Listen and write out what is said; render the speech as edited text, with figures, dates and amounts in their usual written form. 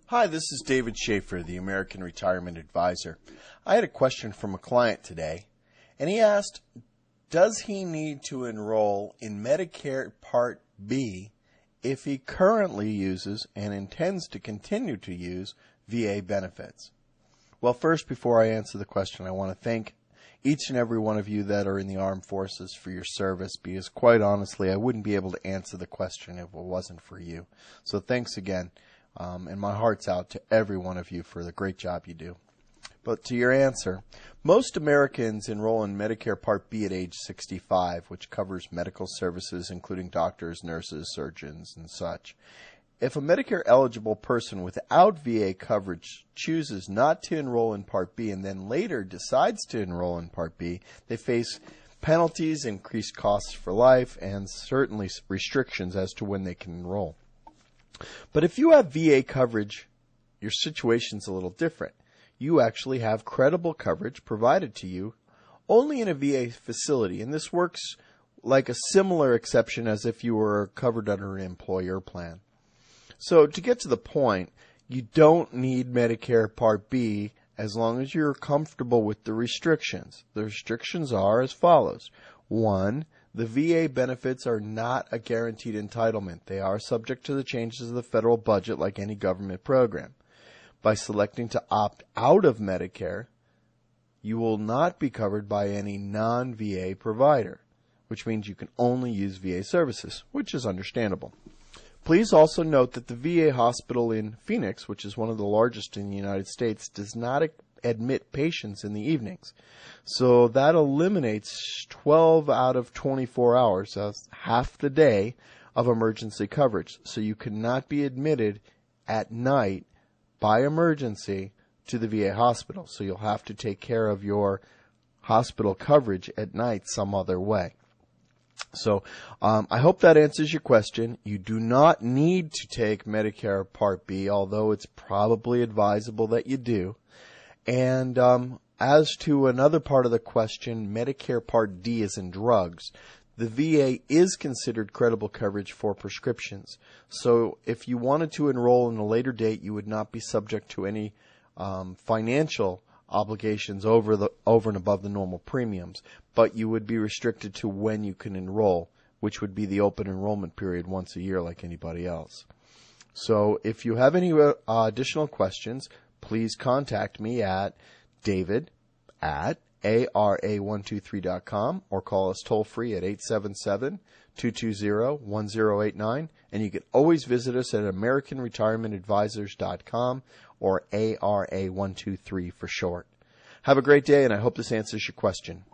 Hi, this is David Schaefer, the American Retirement Advisor. I had a question from a client today, and he asked, does he need to enroll in Medicare Part B if he currently uses and intends to continue to use VA benefits? Well, first, before I answer the question, I want to thank each and every one of you that are in the armed forces for your service, because quite honestly, I wouldn't be able to answer the question if it wasn't for you. So thanks again. And my heart's out to every one of you for the great job you do. But to your answer, most Americans enroll in Medicare Part B at age 65, which covers medical services including doctors, nurses, surgeons, and such. If a Medicare-eligible person without VA coverage chooses not to enroll in Part B and then later decides to enroll in Part B, they face penalties, increased costs for life, and certainly restrictions as to when they can enroll. But if you have VA coverage, your situation's a little different. You actually have credible coverage provided to you only in a VA facility, and this works like a similar exception as if you were covered under an employer plan. So to get to the point, you don't need Medicare Part B as long as you're comfortable with the restrictions. The restrictions are as follows. 1, the VA benefits are not a guaranteed entitlement. They are subject to the changes of the federal budget like any government program. By selecting to opt out of Medicare, you will not be covered by any non-VA provider, which means you can only use VA services, which is understandable. Please also note that the VA hospital in Phoenix, which is one of the largest in the United States, does not admit patients in the evenings. So that eliminates 12 out of 24 hours, that's half the day, of emergency coverage. So you cannot be admitted at night by emergency to the VA hospital. So you'll have to take care of your hospital coverage at night some other way. So I hope that answers your question. You do not need to take Medicare Part B, although it's probably advisable that you do. And as to another part of the question, Medicare Part D is in drugs. The VA is considered credible coverage for prescriptions. So if you wanted to enroll in a later date, you would not be subject to any financial obligations over and above the normal premiums, but you would be restricted to when you can enroll, which would be the open enrollment period once a year like anybody else. So if you have any additional questions, please contact me at david@ara123.com or call us toll free at 877-220-1089, and you can always visit us at AmericanRetirementAdvisors.com or ARA123 for short. Have a great day, and I hope this answers your question.